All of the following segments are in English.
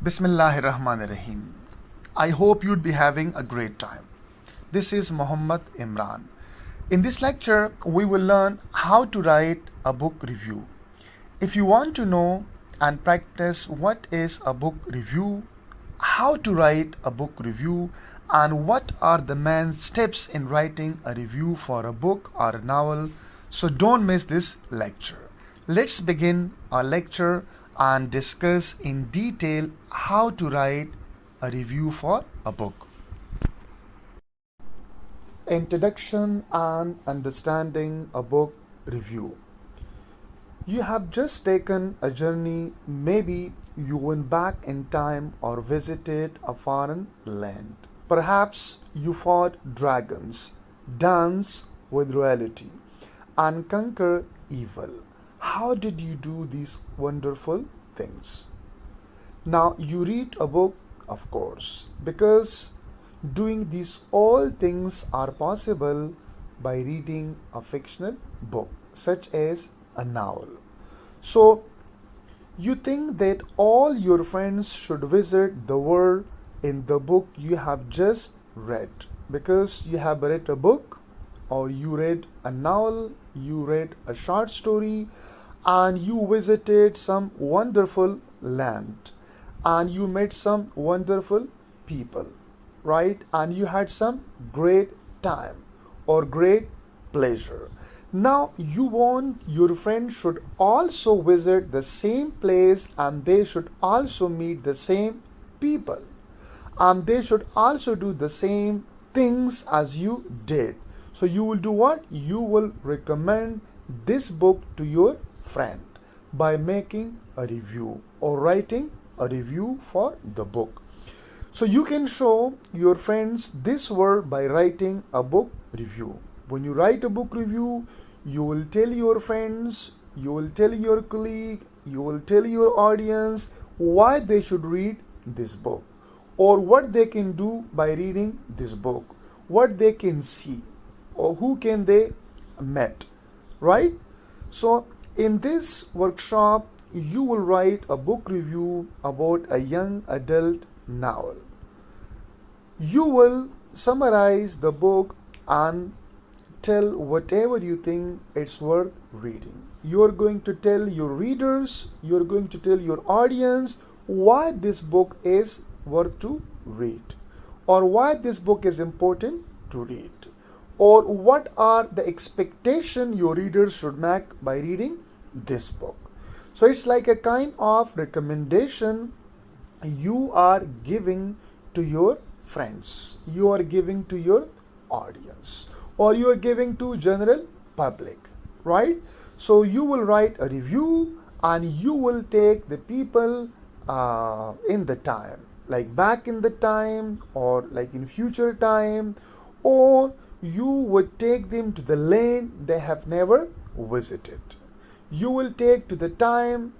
Bismillahirrahmanirrahim. I hope you'd be having a great time. This is Muhammad Imran. In this lecture, we will learn how to write a book review. If you want to know and practice what is a book review, how to write a book review, and what are the main steps in writing a review for a book or a novel, so don't miss this lecture. Let's begin our lecture and discuss in detail how to write a review for a book. Introduction and understanding a book review. You have just taken a journey, maybe you went back in time or visited a foreign land. Perhaps you fought dragons, danced with royalty, and conquered evil. How did you do these wonderful things? Now you read a book, of course, because doing these all things are possible by reading a fictional book, such as a novel. So you think that all your friends should visit the world in the book you have just read, because you have read a book or you read a novel, you read a short story, and you visited some wonderful land and you met some wonderful people, right? And you had some great time or great pleasure. Now you want your friends should also visit the same place and they should also meet the same people and they should also do the same things as you did. So you will do what? You will recommend this book to your friend by making a review or writing a review for the book. So you can show your friends this world by writing a book review. When you write a book review, you will tell your friends, you will tell your colleague, you will tell your audience why they should read this book or what they can do by reading this book, what they can see or who can they meet, right? So in this workshop, you will write a book review about a young adult novel. You will summarize the book and tell whatever you think it's worth reading. You are going to tell your readers, you are going to tell your audience why this book is worth to read or why this book is important to read or what are the expectation your readers should make by reading this book. So it's like a kind of recommendation you are giving to your friends, you are giving to your audience, or you are giving to general public, right? So you will write a review and you will take the people in the time, like back in the time or like in future time, or you would take them to the land they have never visited. You will take to the time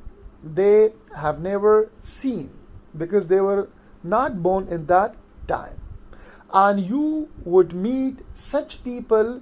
they have never seen because they were not born in that time. And you would meet such people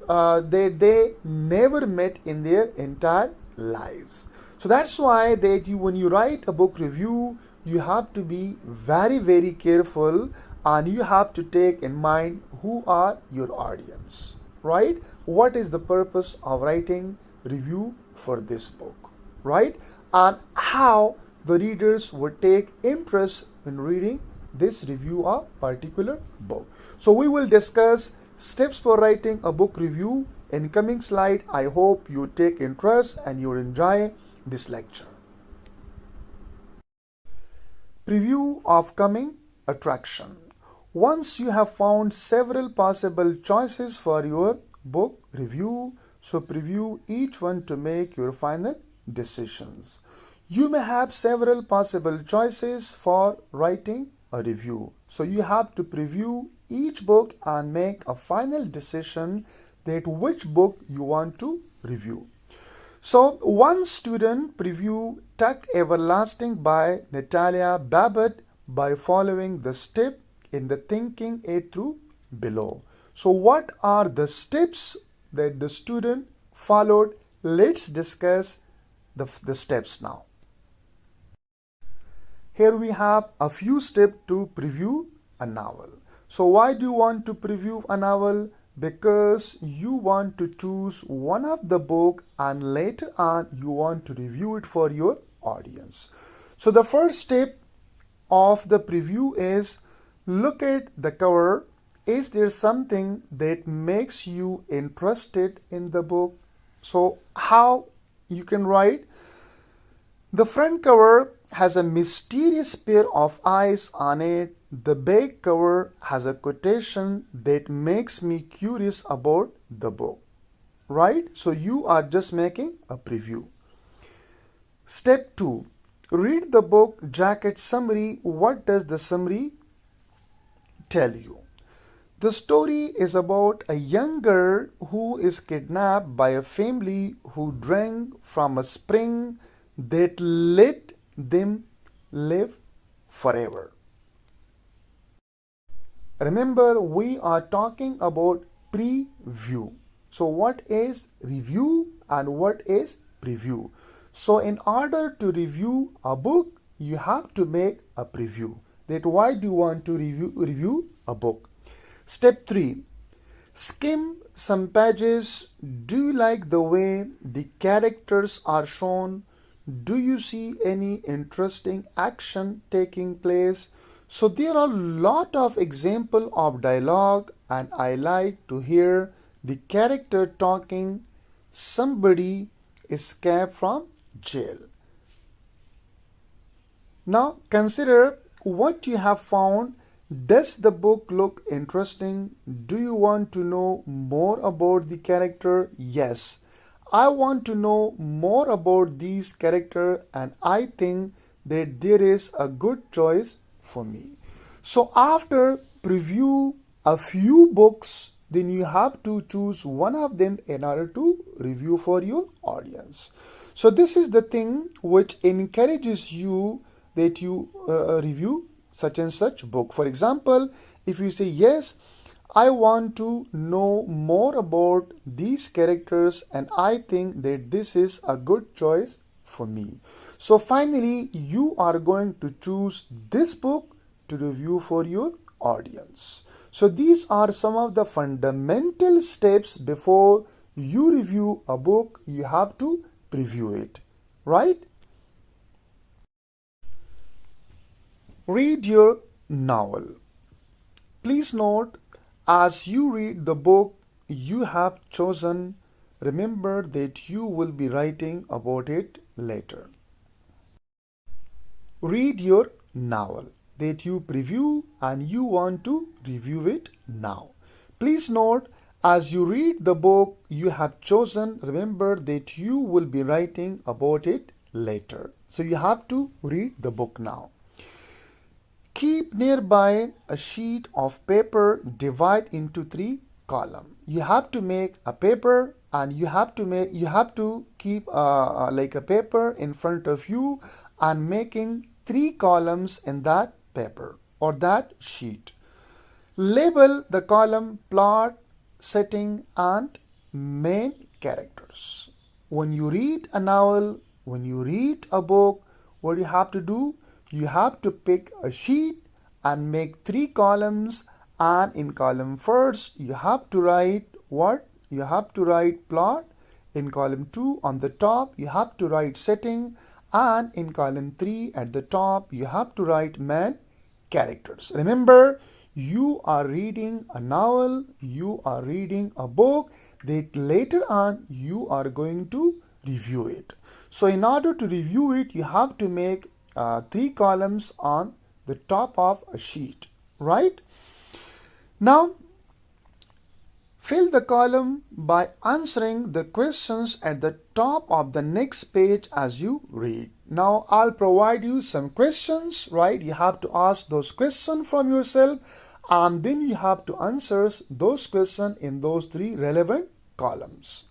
that they never met in their entire lives. So that's why that when you write a book review, you have to be very, very careful and you have to take in mind who are your audience, right? What is the purpose of writing review for this book, right? And how the readers would take interest in reading this review of particular book. So we will discuss steps for writing a book review in coming slide. I hope you take interest and you enjoy this lecture. Preview of coming attraction. Once you have found several possible choices for your book review, so preview each one to make your final decisions. You may have several possible choices for writing a review. So you have to preview each book and make a final decision that which book you want to review. So one student preview Tuck Everlasting by Natalia Babbitt by following the step in the thinking aid through below. So what are the steps that the student followed? Let's discuss the steps now. Here we have a few steps to preview a novel. So why do you want to preview a novel? Because you want to choose one of the book and later on you want to review it for your audience. So the first step of the preview is look at the cover. Is there something that makes you interested in the book? So how you can write? The front cover has a mysterious pair of eyes on it. The back cover has a quotation that makes me curious about the book. Right? So you are just making a preview. Step 2. Read the book jacket summary. What does the summary tell you? The story is about a young girl who is kidnapped by a family who drank from a spring that let them live forever. Remember, we are talking about preview. So what is review and what is preview? So in order to review a book, you have to make a preview. That why do you want to review a book? Step 3. Skim some pages. Do you like the way the characters are shown? Do you see any interesting action taking place? So there are a lot of example of dialogue and I like to hear the character talking. Somebody escaped from jail. Now consider what you have found. Does the book look interesting? Do you want to know more about the character? Yes. I want to know more about these characters and I think that there is a good choice for me. So after preview a few books, then you have to choose one of them in order to review for your audience. So this is the thing which encourages you that you review such and such book. For example, if you say yes, I want to know more about these characters and I think that this is a good choice for me. So finally, you are going to choose this book to review for your audience. So these are some of the fundamental steps before you review a book. You have to preview it, right? Read your novel. Please note, as you read the book you have chosen, remember that you will be writing about it later. Read your novel that you preview and you want to review it now. Please note, as you read the book you have chosen, remember that you will be writing about it later. So you have to read the book now. Keep nearby a sheet of paper, divide into 3 columns. You have to make a paper and you have to keep like a paper in front of you and making 3 columns in that paper or that sheet. Label the column plot, setting and main characters. When you read a novel, when you read a book, what you have to do? You have to pick a sheet and make 3 columns, and in column first you have to write what? You have to write plot. In column 2 on the top you have to write setting, and in column 3 at the top you have to write main characters. Remember, you are reading a novel, you are reading a book that later on you are going to review it. So in order to review it, you have to make 3 columns on the top of a sheet, right? Now, fill the column by answering the questions at the top of the next page as you read. Now, I'll provide you some questions, right? You have to ask those questions from yourself and then you have to answer those questions in those 3 relevant columns.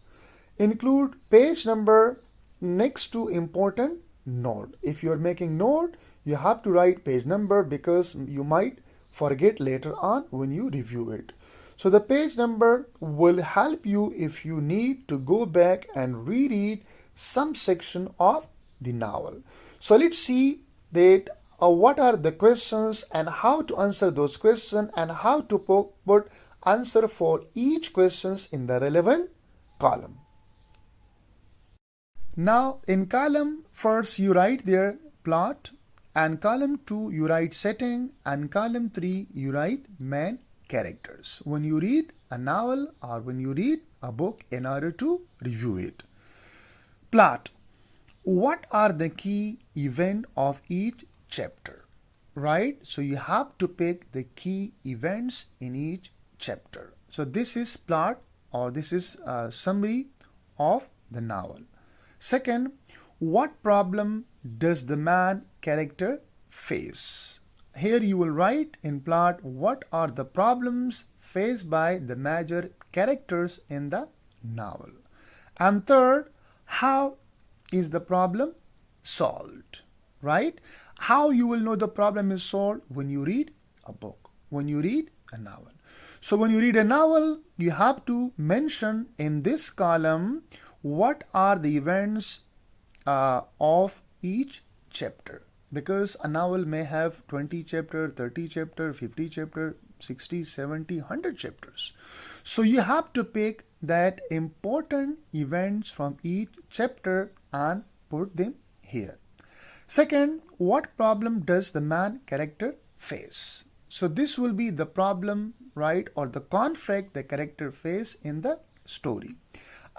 Include page number next to important note. If you're making note, you have to write page number because you might forget later on when you review it. So the page number will help you if you need to go back and reread some section of the novel. So let's see that what are the questions and how to answer those questions and how to put answer for each questions in the relevant column. Now in column first you write there plot, and column 2 you write setting, and column 3 you write main characters when you read a novel or when you read a book in order to review it. Plot. What are the key event of each chapter? Right? So you have to pick the key events in each chapter. So this is plot, or this is a summary of the novel. Second, what problem does the main character face? Here you will write in plot what are the problems faced by the major characters in the novel. And third, how is the problem solved? Right? How you will know the problem is solved? When you read a book, when you read a novel. So when you read a novel, you have to mention in this column what are the events of each chapter, because a novel may have 20 chapter, 30 chapter, 50 chapter, 60, 70, 100 chapters. So you have to pick that important events from each chapter and put them here. Second, what problem does the main character face? So this will be the problem, right, or the conflict the character face in the story.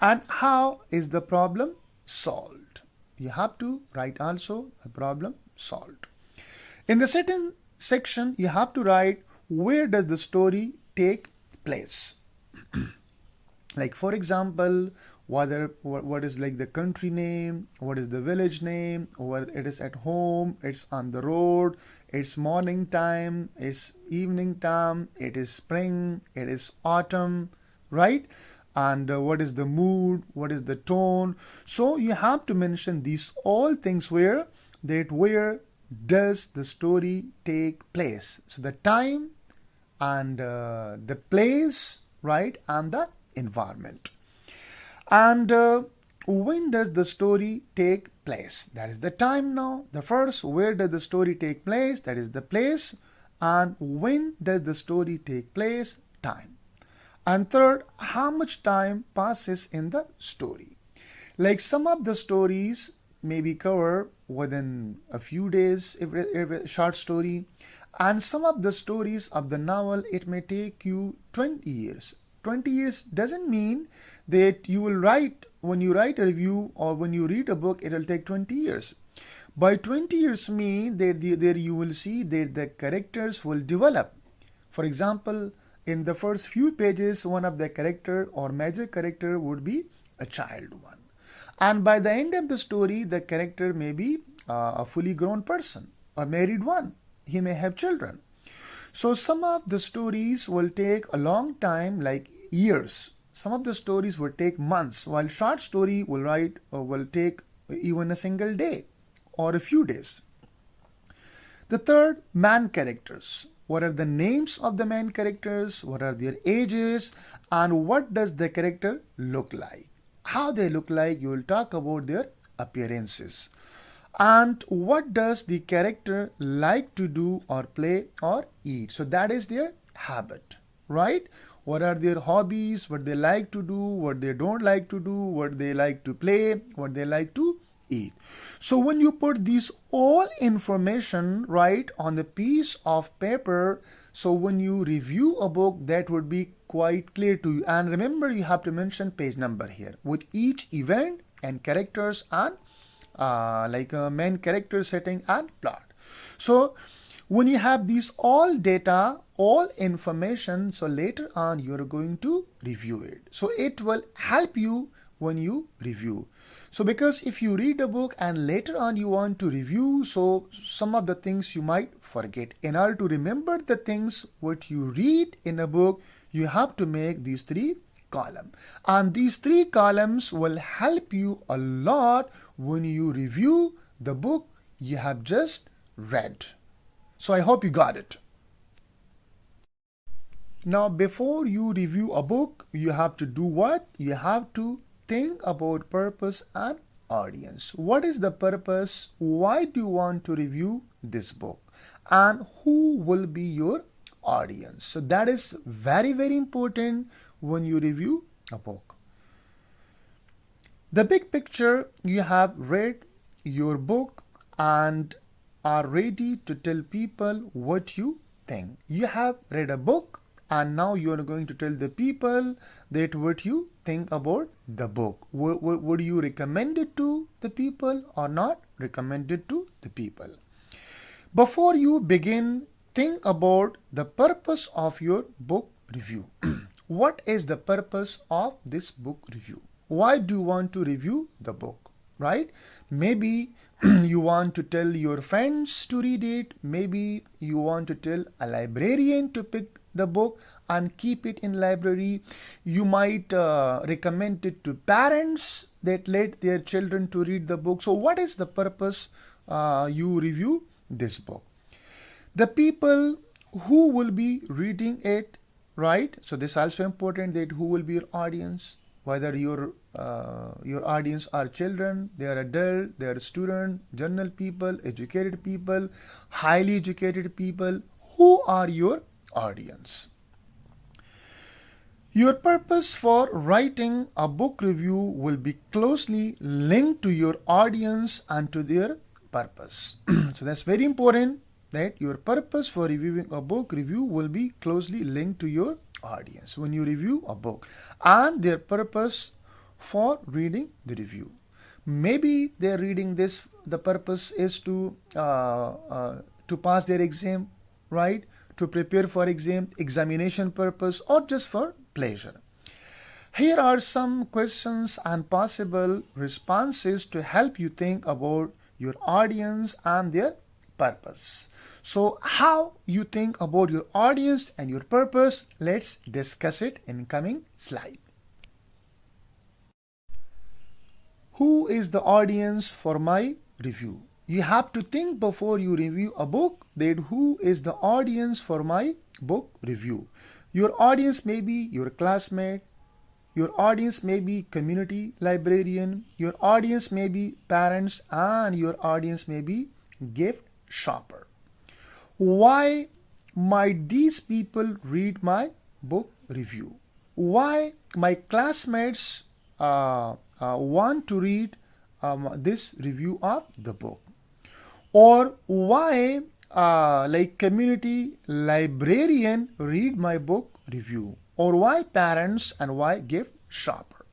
And how is the problem solved? You have to write also a problem solved. In the second section, you have to write where does the story take place. Like for example, what is like the country name, what is the village name, whether it is at home, it's on the road, it's morning time, it's evening time, it is spring, it is autumn, right? And what is the mood, what is the tone. So you have to mention these all things where does the story take place. So the time and the place, right, and the environment. And when does the story take place? That is the time now. The first, where does the story take place? That is the place. And when does the story take place? Time. And third, how much time passes in the story? Like some of the stories may be covered within a few days, every short story. And some of the stories of the novel, it may take you 20 years. 20 years doesn't mean that you will write, when you write a review or when you read a book, it will take 20 years. By 20 years mean that there you will see that the characters will develop. For example, in the first few pages, one of the character or major character would be a child one. And by the end of the story, the character may be a fully grown person, a married one. He may have children. So some of the stories will take a long time, like years. Some of the stories will take months, while short story will take even a single day or a few days. The third, main characters. What are the names of the main characters? What are their ages? And what does the character look like? How they look like, you will talk about their appearances. And what does the character like to do or play or eat? So that is their habit, right? What are their hobbies, what they like to do, what they don't like to do, what they like to play, what they like to eat. So when you put these all information right on the piece of paper, so when you review a book, that would be quite clear to you. And remember, you have to mention page number here with each event and characters and like a main character setting and plot. So when you have these all data, all information, so later on you're going to review it. So it will help you when you review. So because if you read a book and later on you want to review, so some of the things you might forget. In order to remember the things what you read in a book, you have to make these three columns. And these three columns will help you a lot when you review the book you have just read. So I hope you got it. Now before you review a book, you have to do what? You have to think about purpose and audience? What is the purpose? Why do you want to review this book? And who will be your audience? So that is very, very important when you review a book. The big picture, you have read your book and are ready to tell people what you think. You have read a book and now you are going to tell the people that what you think about the book. Would you recommend it to the people or not recommend it to the people? Before you begin, think about the purpose of your book review. What is the purpose of this book review? Why do you want to review the book, right? Maybe you want to tell your friends to read it. Maybe you want to tell a librarian to pick the book and keep it in library. You might recommend it to parents that let their children to read the book. So what is the purpose you review this book? The people who will be reading it, right? So this is also important, that who will be your audience, whether your audience are children, they are adult, they are student, general people, educated people, highly educated people. Who are your audience? Your purpose for writing a book review will be closely linked to your audience and to their purpose. So that's very important, that your purpose for reviewing a book review will be closely linked to your audience when you review a book and their purpose for reading the review. Maybe they're reading this, the purpose is to pass their exam, right? To prepare for examination purpose, or just for pleasure. Here are some questions and possible responses to help you think about your audience and their purpose. So how you think about your audience and your purpose, let's discuss it in coming slide. Who is the audience for my review? You have to think before you review a book that who is the audience for my book review. Your audience may be your classmate, your audience may be community librarian, your audience may be parents, and your audience may be gift shopper. Why might these people read my book review? Why my classmates want to read this review of the book? Or why like community librarian read my book review? Or why parents and why gift shopper?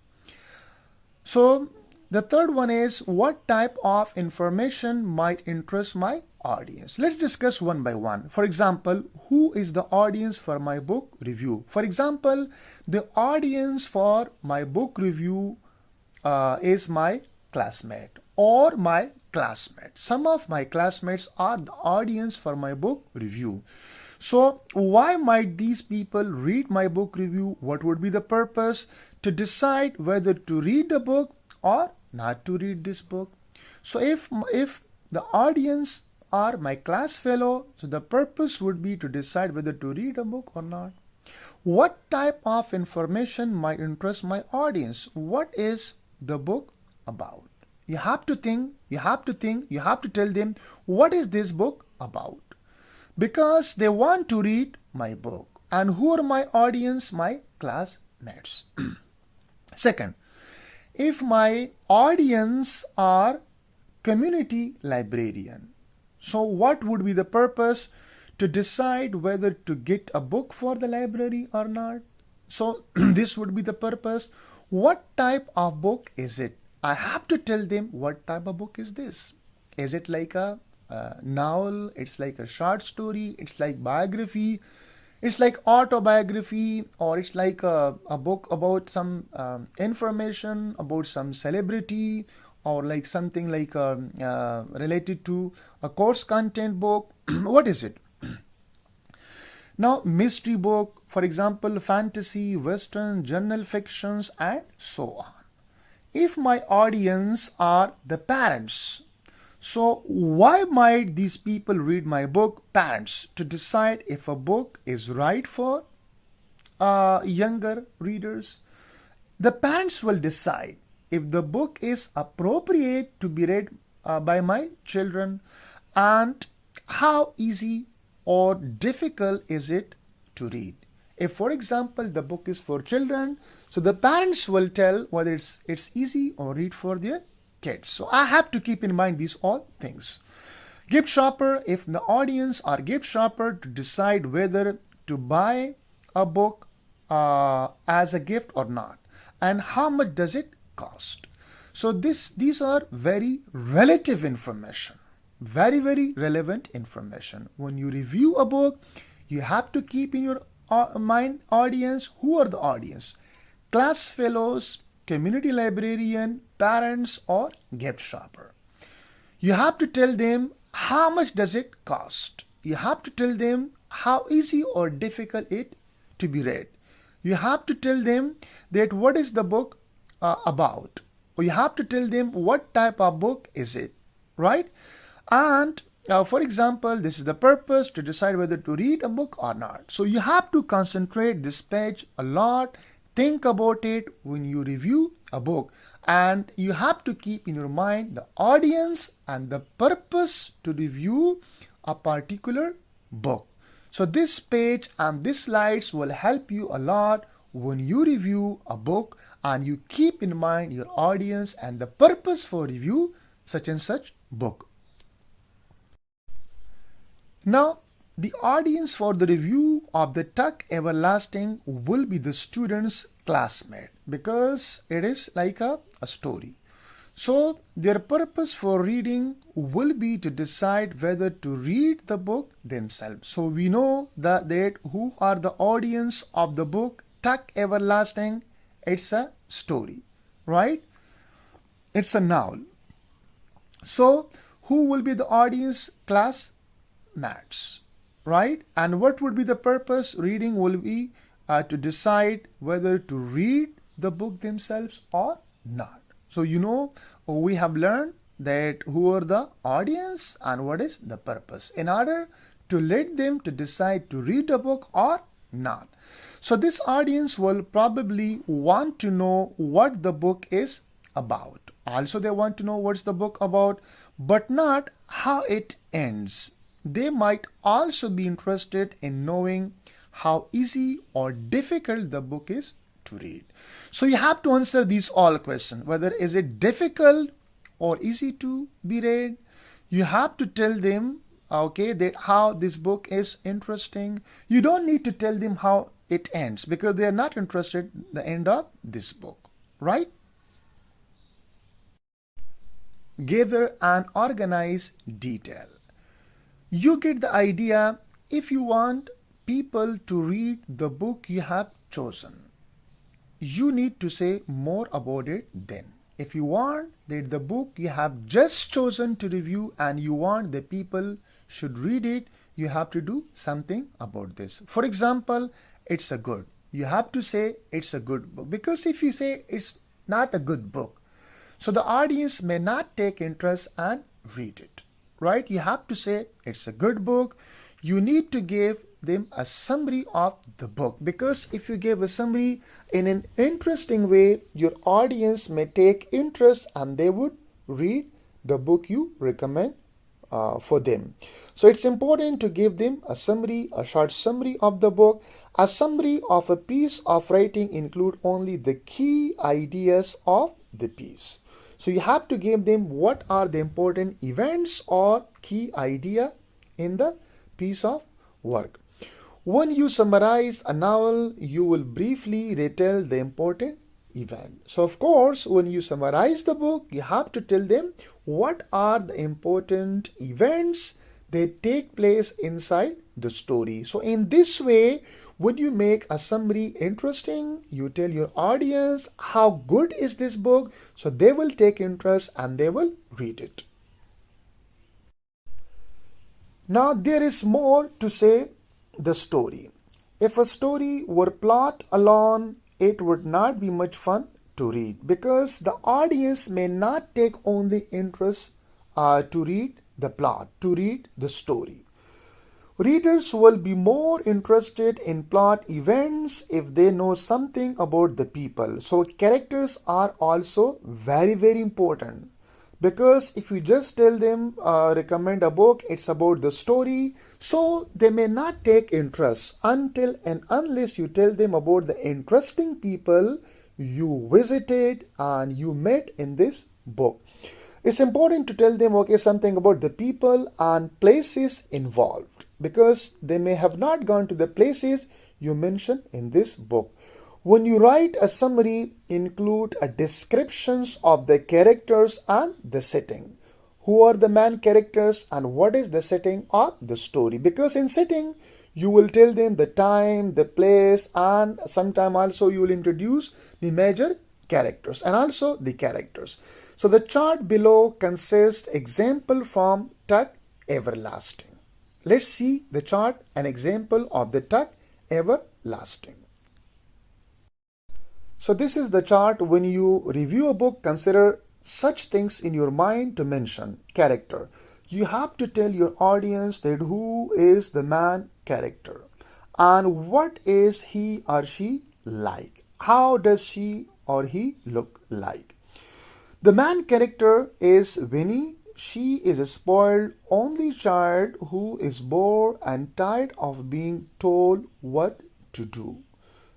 So the third one is, what type of information might interest my audience? Let's discuss one by one. For example, who is the audience for my book review? For example, the audience for my book review is my classmate or my classmate. Some of my classmates are the audience for my book review. So why might these people read my book review? What would be the purpose? To decide whether to read the book or not to read this book. So if the audience are my class fellow, so the purpose would be to decide whether to read a book or not. What type of information might interest my audience? What is the book about? You have to think, you have to tell them, what is this book about? Because they want to read my book. And who are my audience? My classmates. Second, if my audience are community librarian, so what would be the purpose? To decide whether to get a book for the library or not. So this would be the purpose. What type of book is it? I have to tell them what type of book is this. Is it like a novel? It's like a short story? It's like biography? It's like autobiography? Or it's like a book about some information about some celebrity, or like something like related to a course content book? What is it? Now, mystery book, for example, fantasy, western, journal fictions, and so on. If my audience are the parents, so why might these people read my book? Parents, to decide if a book is right for younger readers. The parents will decide if the book is appropriate to be read by my children, and how easy or difficult is it to read. If, for example, the book is for children, so the parents will tell whether it's easy or read for their kids. So I have to keep in mind these all things. Gift shopper, if the audience are gift shopper to decide whether to buy a book as a gift or not, and how much does it cost. So these are very relative information, very relevant information. When you review a book, you have to keep in your mind audience. Who are the audience? Class fellows, community librarian, parents, or gift shopper. You have to tell them how much does it cost. You have to tell them how easy or difficult it to be read. You have to tell them that what is the book about. Or you have to tell them what type of book is it, right? And for example, this is the purpose to decide whether to read a book or not. So you have to concentrate this page a lot. Think about it when you review a book, and you have to keep in your mind the audience and the purpose to review a particular book. So this page and these slides will help you a lot when you review a book, and you keep in mind your audience and the purpose for review such and such book. Now, the audience for the review of the Tuck Everlasting will be the student's classmate, because it is like a story. So their purpose for reading will be to decide whether to read the book themselves. So we know that who are the audience of the book Tuck Everlasting. It's a story, right? It's a novel. So who will be the audience? Classmates, right? And what would be the purpose? Reading will be to decide whether to read the book themselves or not. So we have learned that who are the audience and what is the purpose in order to let them to decide to read a book or not. So this audience will probably want to know what the book is about. Also, they want to know what's the book about, but not how it ends. They might also be interested in knowing how easy or difficult the book is to read. So you have to answer these all questions. Whether is it difficult or easy to be read. You have to tell them, okay, that how this book is interesting. You don't need to tell them how it ends, because they are not interested in the end of this book, right? Gather and organize detail. You get the idea. If you want people to read the book you have chosen, you need to say more about it then. If you want that the book you have just chosen to review and you want the people should read it, you have to do something about this. For example, it's a good. You have to say it's a good book, because if you say it's not a good book, so the audience may not take interest and read it, right? You have to say it's a good book. You need to give them a summary of the book, because if you give a summary in an interesting way, your audience may take interest and they would read the book you recommend for them. So it's important to give them a summary, a short summary of the book. A summary of a piece of writing include only the key ideas of the piece. So you have to give them what are the important events or key idea in the piece of work. When you summarize a novel, you will briefly retell the important event. So of course, when you summarize the book, you have to tell them what are the important events that take place inside the story. So in this way, when you make a summary interesting, you tell your audience how good is this book, so they will take interest and they will read it. Now there is more to say the story. If a story were plot alone, it would not be much fun to read, because the audience may not take only interest to read the plot, to read the story. Readers will be more interested in plot events if they know something about the people. So, characters are also very, very important. Because if you just tell them, recommend a book, it's about the story, so they may not take interest until and unless you tell them about the interesting people you visited and you met in this book. It's important to tell them, okay, something about the people and places involved because they may have not gone to the places you mention in this book. When you write a summary, include a descriptions of the characters and the setting. Who are the main characters and what is the setting of the story? Because in setting, you will tell them the time, the place, and sometime also you will introduce the major characters and also the characters. So the chart below consists example from Tuck Everlasting. Let's see the chart, an example of the Tuck Everlasting. So this is the chart. When you review a book, consider such things in your mind to mention. Character. You have to tell your audience that who is the main character and what is he or she like. How does she or he look like? The main character is Winnie. She is a spoiled only child who is bored and tired of being told what to do.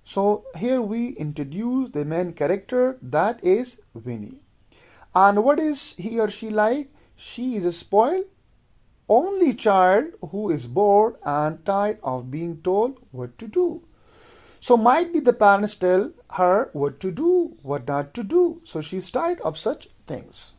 So here we introduce the main character, that is Winnie. And what is he or she like? She is a spoiled only child who is bored and tired of being told what to do. So might be the parents tell her what to do, what not to do. So she's tired of such things.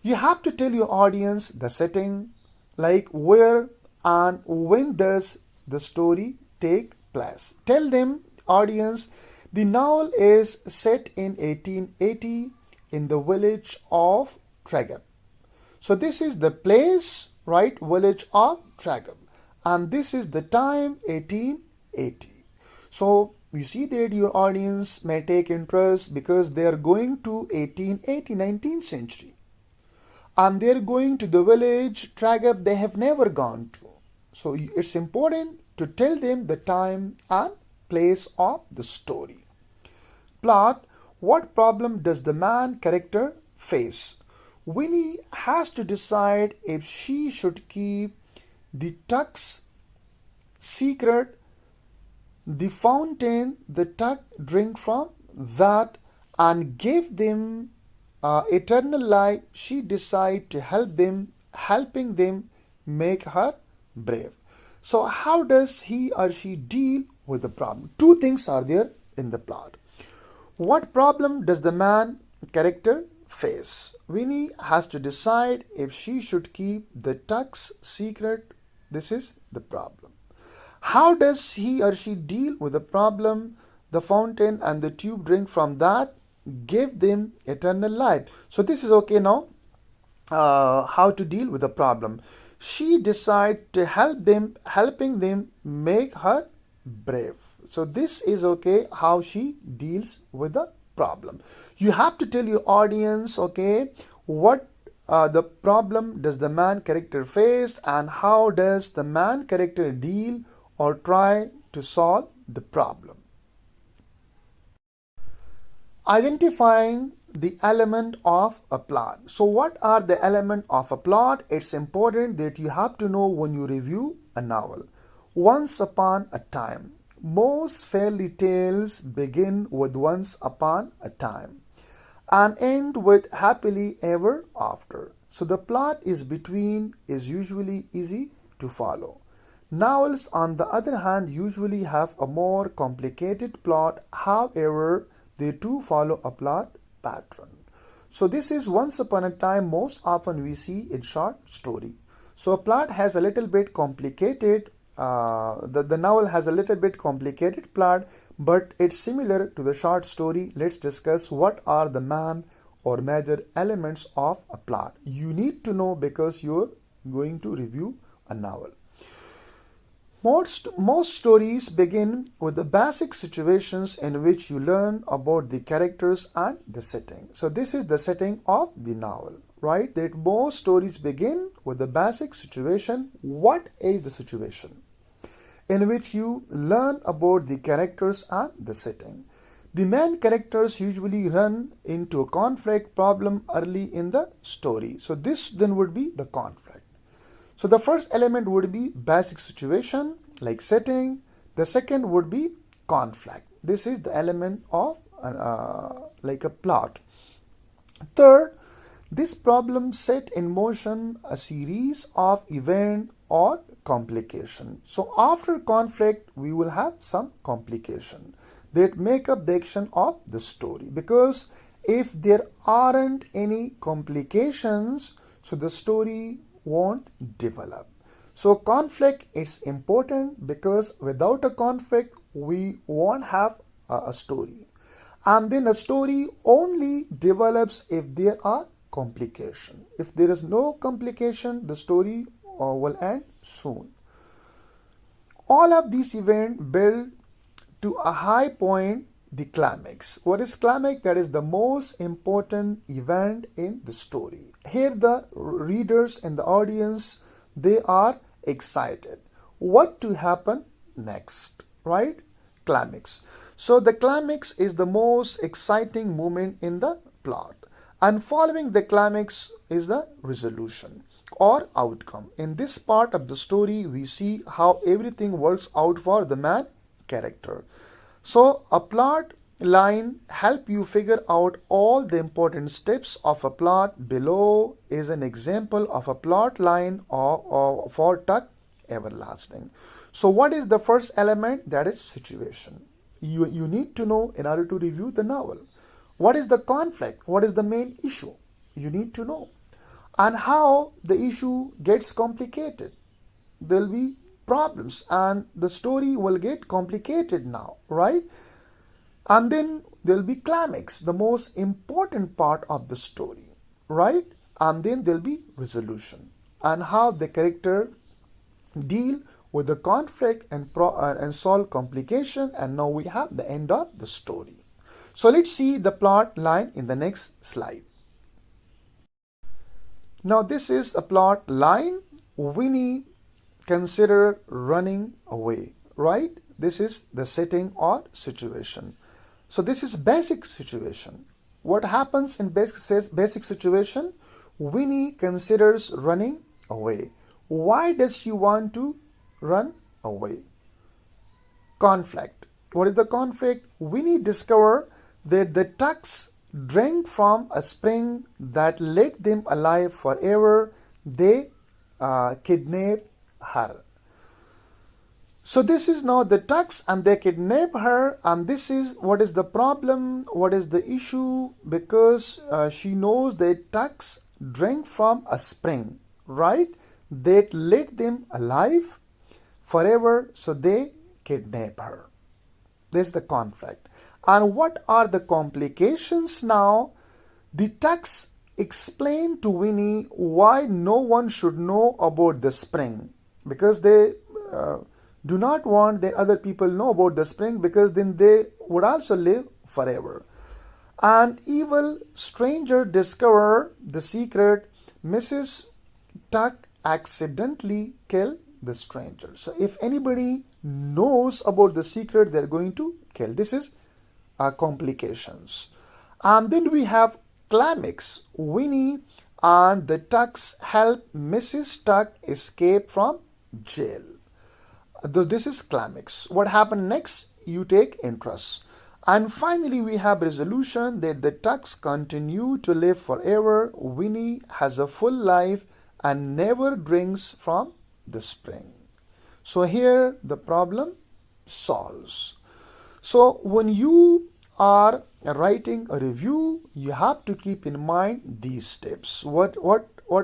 You have to tell your audience the setting, like where and when does the story take place. Tell them, audience, the novel is set in 1880 in the village of Tragup. So this is the place, right? Village of Tragup. And this is the time, 1880. So you see that your audience may take interest because they are going to 1880, 19th century. And they're going to the village Tragup they have never gone to. So it's important to tell them the time and place of the story. Plot. What problem does the main character face? Winnie has to decide if she should keep the Tuck's secret, the fountain the Tuck drink from, that, and give them eternal life. She decides to helping them make her brave. So how does he or she deal with the problem? Two things are there in the plot. What problem does the main character face? Winnie has to decide if she should keep the Tuck's secret. This is the problem. How does he or she deal with the problem? The fountain and the tube drink from that give them eternal life. So this is okay now. How to deal with the problem? She decides to helping them make her brave. So this is okay, how she deals with the problem. You have to tell your audience, okay, what the problem does the main character face and how does the main character deal or try to solve the problem. Identifying the element of a plot. So what are the element of a plot? It's important that you have to know when you review a novel. Once upon a time. Most fairy tales begin with once upon a time and end with happily ever after. So the plot is usually easy to follow. Novels, on the other hand, usually have a more complicated plot. However, they too follow a plot pattern. So this is once upon a time. Most often we see in short story. So a plot has a little bit complicated. The novel has a little bit complicated plot, but it's similar to the short story. Let's discuss what are the main or major elements of a plot. You need to know because you're going to review a novel. Most stories begin with the basic situations in which you learn about the characters and the setting. So this is the setting of the novel. right? That most stories begin with the basic situation. What is the situation? In which you learn about the characters and the setting. The main characters usually run into a conflict problem early in the story. So this then would be the conflict. So the first element would be basic situation like setting. The second would be conflict. This is the element of like a plot. Third, this problem set in motion a series of event or complication. So after conflict, we will have some complication that make up the action of the story. Because if there aren't any complications, so the story won't develop. So conflict is important because without a conflict, we won't have a story. And then a story only develops if there are complication. If there is no complication, the story will end soon. All of these events build to a high point, the climax. What is climax? That is the most important event in the story. Here the readers and the audience, they are excited. What to happen next, right? Climax. So the climax is the most exciting moment in the plot. And following the climax is the resolution or outcome. In this part of the story, we see how everything works out for the main character. So a plot line help you figure out all the important steps of a plot. Below is an example of a plot line or for Tuck Everlasting. So what is the first element? That is situation. You need to know in order to review the novel. What is the conflict? What is the main issue? You need to know. And how the issue gets complicated. There will be problems and the story will get complicated now, right? And then there will be climax, the most important part of the story, right? And then there will be resolution and how the character deal with the conflict and solve complication. And now we have the end of the story. So let's see the plot line in the next slide. Now this is a plot line. Winnie consider running away, right? This is the setting or situation. So this is basic situation. What happens in basic situation? Winnie considers running away. Why does she want to run away? Conflict. What is the conflict? Winnie discovered that the Tucks drank from a spring that let them alive forever. They kidnapped her. So this is now the Tucks and they kidnap her, and this is what is the problem, what is the issue, because she knows that Tucks drank from a spring, right, that let them alive forever, so they kidnap her. This is the conflict. And what are the complications now? The Tucks explain to Winnie why no one should know about the spring, because they do not want that other people know about the spring, because then they would also live forever. And evil stranger discover the secret. Mrs. Tuck accidentally kill the stranger. So if anybody knows about the secret, they're going to kill. This is complications. And then we have climax. Winnie and the Tucks help Mrs. Tuck escape from jail. This is climax. What happened next? You take interest. And finally, we have resolution that the Tucks continue to live forever. Winnie has a full life and never drinks from the spring. So here the problem solves. So when you are writing a review, you have to keep in mind these steps. What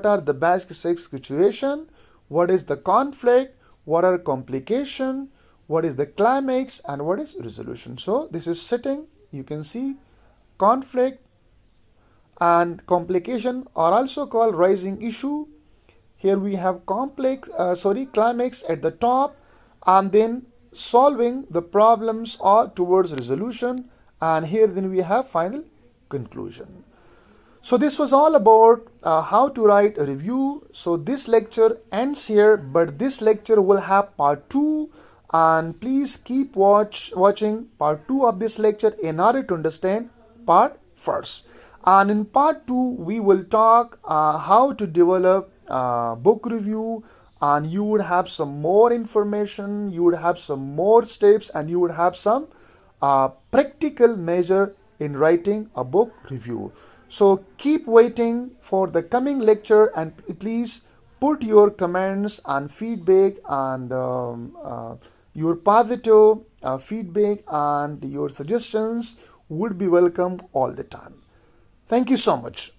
are the basic situation? What is the conflict? What are complication? What is the climax? And what is resolution? So this is setting. You can see conflict and complication are also called rising issue. Here we have climax at the top, and then solving the problems or towards resolution, and here then we have final conclusion. So this was all about how to write a review. So this lecture ends here, but this lecture will have part 2, and please keep watching part 2 of this lecture in order to understand part 1st. And in part 2 we will talk how to develop book review, and you would have some more information, you would have some more steps, and you would have some practical measure in writing a book review. So keep waiting for the coming lecture, and please put your comments and feedback, and your positive feedback and your suggestions would be welcome all the time. Thank you so much.